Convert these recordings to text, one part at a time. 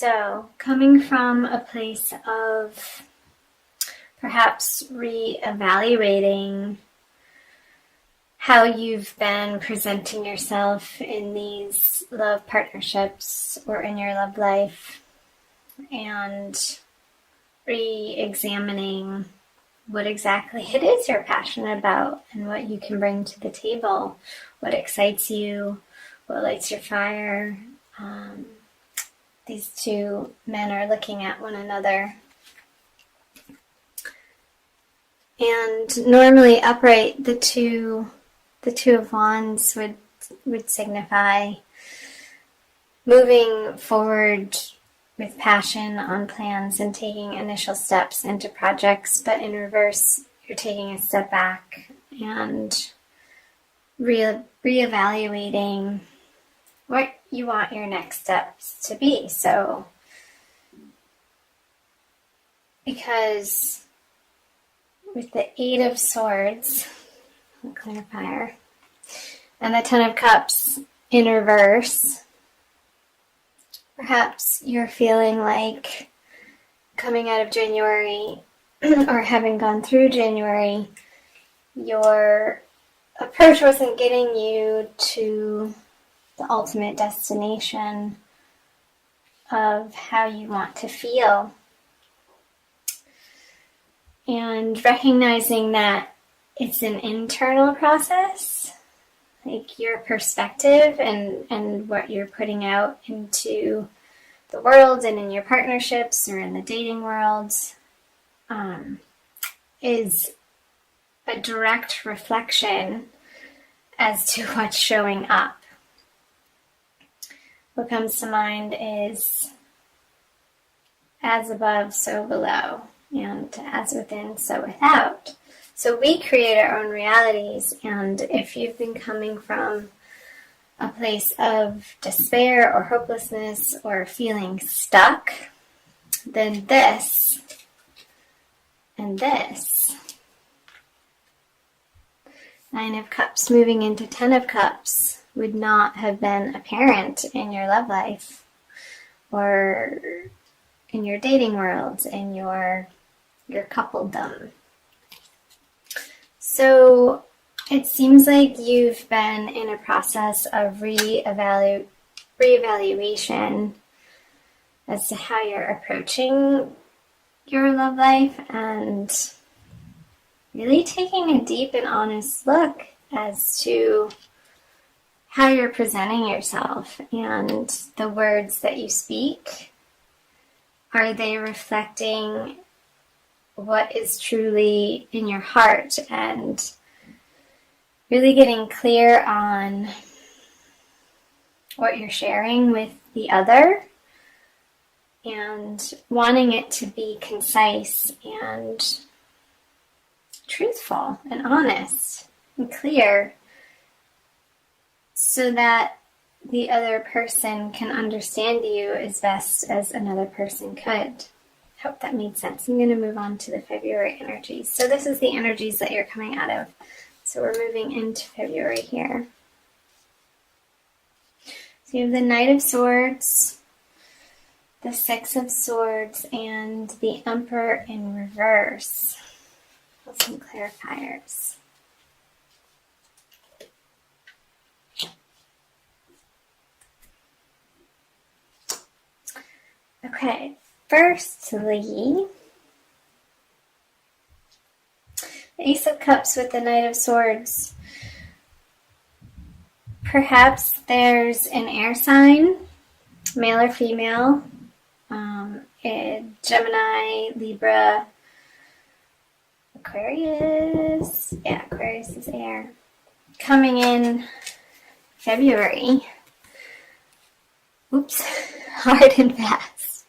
So, coming from a place of perhaps reevaluating how you've been presenting yourself in these love partnerships or in your love life, and re-examining what exactly it is you're passionate about and what you can bring to the table, what excites you, what lights your fire. These two men are looking at one another. And normally upright, the two of Wands would signify moving forward with passion on plans and taking initial steps into projects, but in reverse, you're taking a step back and reevaluating what you want your next steps to be. So, because with the Eight of Swords, clarifier, and the Ten of Cups in reverse, perhaps you're feeling like coming out of January or having gone through January, your approach wasn't getting you to the ultimate destination of how you want to feel. And recognizing that it's an internal process, like your perspective and what you're putting out into the world and in your partnerships or in the dating world is a direct reflection as to what's showing up. What comes to mind is as above, so below, and as within, so without. So we create our own realities, and if you've been coming from a place of despair or hopelessness or feeling stuck, then this and this, Nine of Cups moving into Ten of Cups, would not have been apparent in your love life or in your dating world, in your coupledom. So it seems like you've been in a process of reevaluation as to how you're approaching your love life and really taking a deep and honest look as to how you're presenting yourself and the words that you speak. Are they reflecting what is truly in your heart, and really getting clear on what you're sharing with the other and wanting it to be concise and truthful and honest and clear so that the other person can understand you as best as another person could. Hope that made sense. I'm going to move on to the February energies. So this is the energies that you're coming out of. So we're moving into February here. So you have the Knight of Swords, the Six of Swords, and the Emperor in reverse. With some clarifiers. Okay, firstly, the Ace of Cups with the Knight of Swords. Perhaps there's an air sign, male or female, Gemini, Libra, Aquarius. Yeah, Aquarius is air. Coming in February. Oops, hard and fast.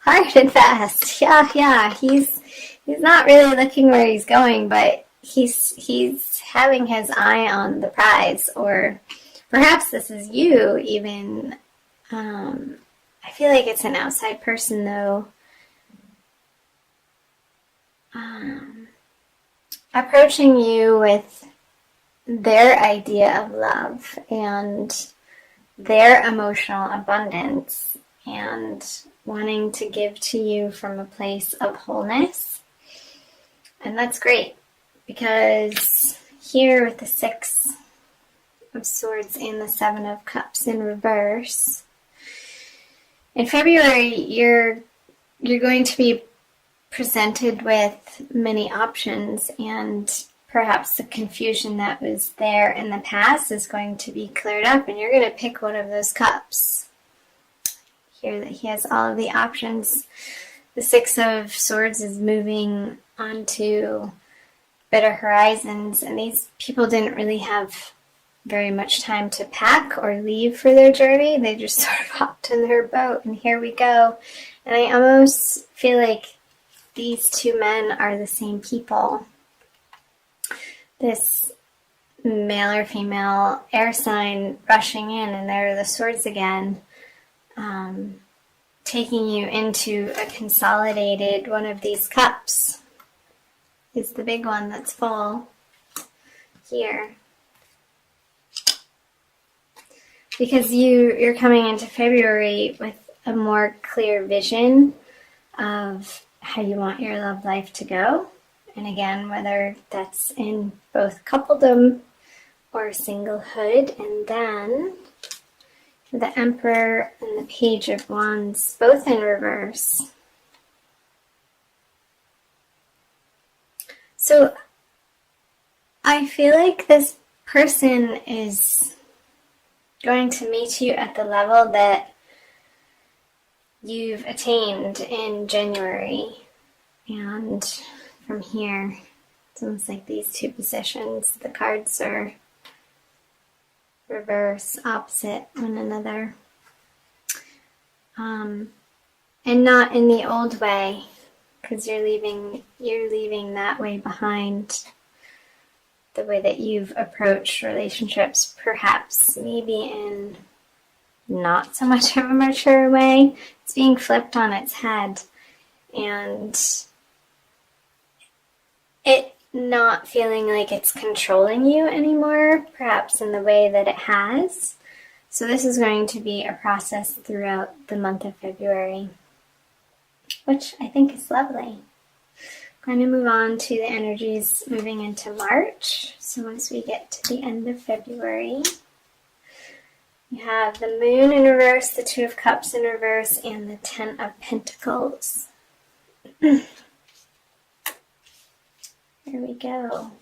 Hard and fast. Yeah. He's not really looking where he's going, but he's having his eye on the prize. Or perhaps this is you even. I feel like it's an outside person though. Approaching you with their idea of love and their emotional abundance and wanting to give to you from a place of wholeness. And that's great, because here with the Six of Swords and the Seven of Cups in reverse, in February you're going to be presented with many options, and perhaps the confusion that was there in the past is going to be cleared up, and you're going to pick one of those cups. Here that he has all of the options. The Six of Swords is moving onto better horizons, and these people didn't really have very much time to pack or leave for their journey. They just sort of hopped in their boat, and here we go. And I almost feel like these two men are the same people. This male or female air sign rushing in, and there are the swords again, taking you into a consolidated one of these cups. Is the big one that's full here. Because you're coming into February with a more clear vision of how you want your love life to go. And again, whether that's in both coupledom or singlehood. And then the Emperor and the Page of Wands, both in reverse. So I feel like this person is going to meet you at the level that you've attained in January. And from here, it's almost like these two positions. The cards are reverse, opposite one another. And not in the old way, because you're leaving that way behind. The way that you've approached relationships, perhaps maybe in not so much of a mature way. It's being flipped on its head, and it not feeling like it's controlling you anymore, perhaps in the way that it has. So this is going to be a process throughout the month of February, which I think is lovely. I'm going to move on to the energies moving into March. So once we get to the end of February, you have the Moon in reverse, the Two of Cups in reverse, and the Ten of Pentacles. Here we go.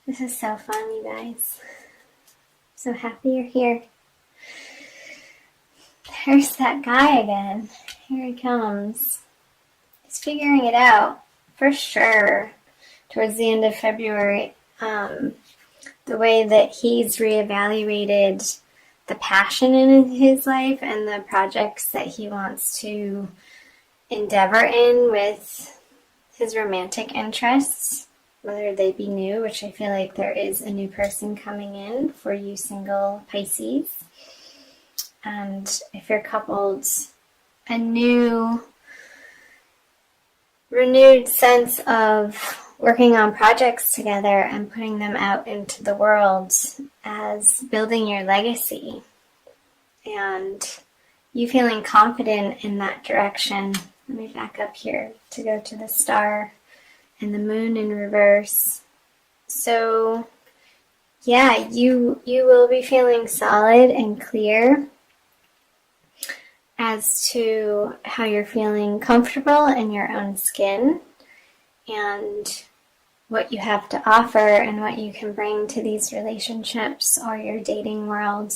This is so fun, you guys. So happy you're here. There's that guy again. Here he comes. He's figuring it out, for sure, towards the end of February. The way that he's reevaluated the passion in his life and the projects that he wants to endeavor in with his romantic interests, whether they be new, which I feel like there is a new person coming in for you single Pisces. And if you're coupled, a new, renewed sense of working on projects together and putting them out into the world as building your legacy. And you feeling confident in that direction. Let me back up here to go to the Star and the Moon in reverse. So, yeah, you will be feeling solid and clear as to how you're feeling comfortable in your own skin and what you have to offer and what you can bring to these relationships or your dating world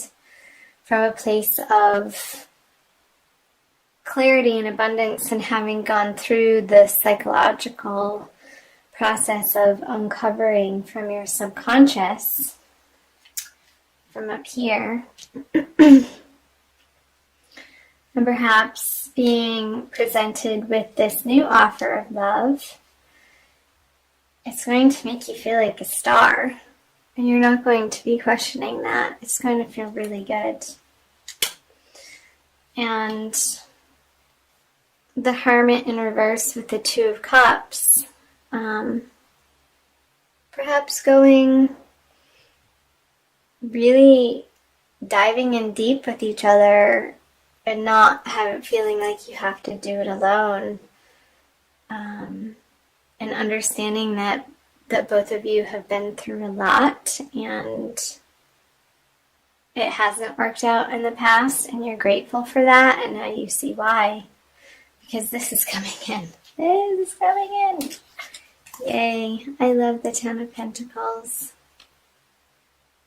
from a place of clarity and abundance, and having gone through the psychological process of uncovering from your subconscious from up here. And perhaps being presented with this new offer of love, it's going to make you feel like a star. And you're not going to be questioning that. It's going to feel really good. And the Hermit in reverse with the Two of Cups, perhaps going really diving in deep with each other and not feeling like you have to do it alone. And understanding that both of you have been through a lot and it hasn't worked out in the past, and you're grateful for that, and now you see why. Because this is coming in. This is coming in. Yay. I love the Ten of Pentacles.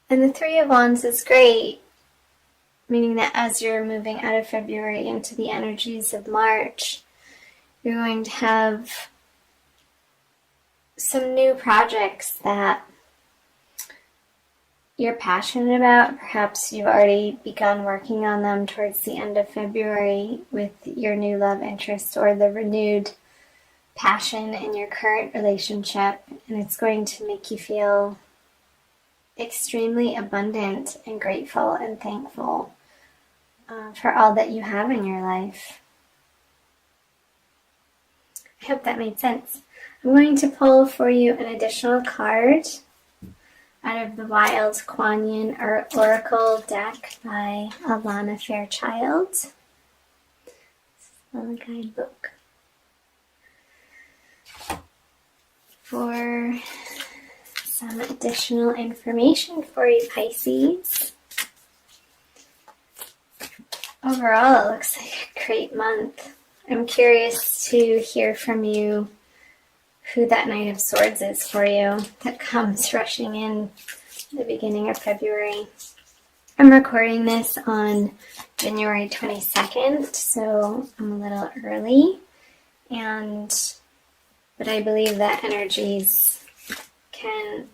And the Three of Wands is great, meaning that as you're moving out of February into the energies of March, you're going to have some new projects that you're passionate about. Perhaps you've already begun working on them towards the end of February with your new love interest or the renewed passion in your current relationship, and it's going to make you feel extremely abundant and grateful and thankful for all that you have in your life. I hope that made sense. I'm going to pull for you an additional card out of the Wild Kuan Yin Oracle deck by Alana Fairchild. This is a guidebook for some additional information for you, Pisces. Overall, it looks like a great month. I'm curious to hear from you who that Knight of Swords is for you that comes rushing in the beginning of February. I'm recording this on January 22nd, so I'm a little early, but I believe that energies can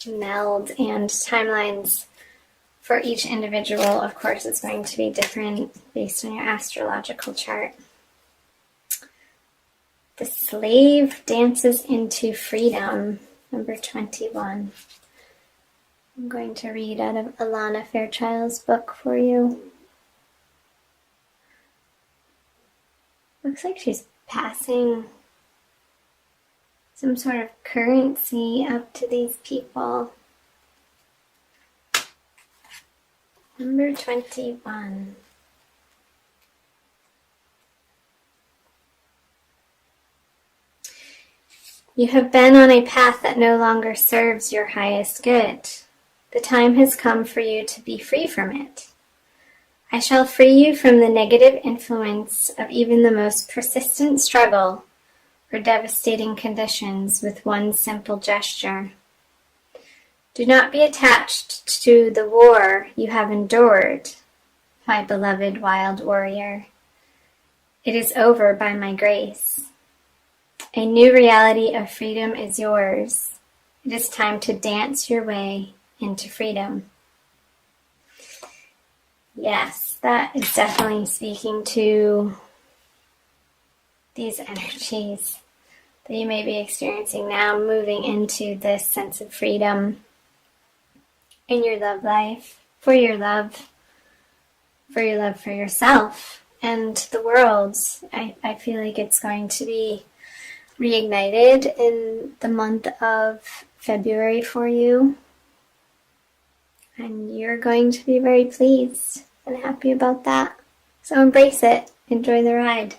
meld, and timelines for each individual, of course, is going to be different based on your astrological chart. The slave dances into freedom, number 21. I'm going to read out of Alana Fairchild's book for you. Looks like she's passing some sort of currency up to these people. Number 21. You have been on a path that no longer serves your highest good. The time has come for you to be free from it. I shall free you from the negative influence of even the most persistent struggle or devastating conditions with one simple gesture. Do not be attached to the war you have endured, my beloved wild warrior. It is over by my grace. A new reality of freedom is yours. It is time to dance your way into freedom. Yes, that is definitely speaking to these energies that you may be experiencing now, moving into this sense of freedom in your love life, for your love for yourself and the world. I feel like it's going to be reignited in the month of February for you. And you're going to be very pleased and happy about that. So embrace it. Enjoy the ride.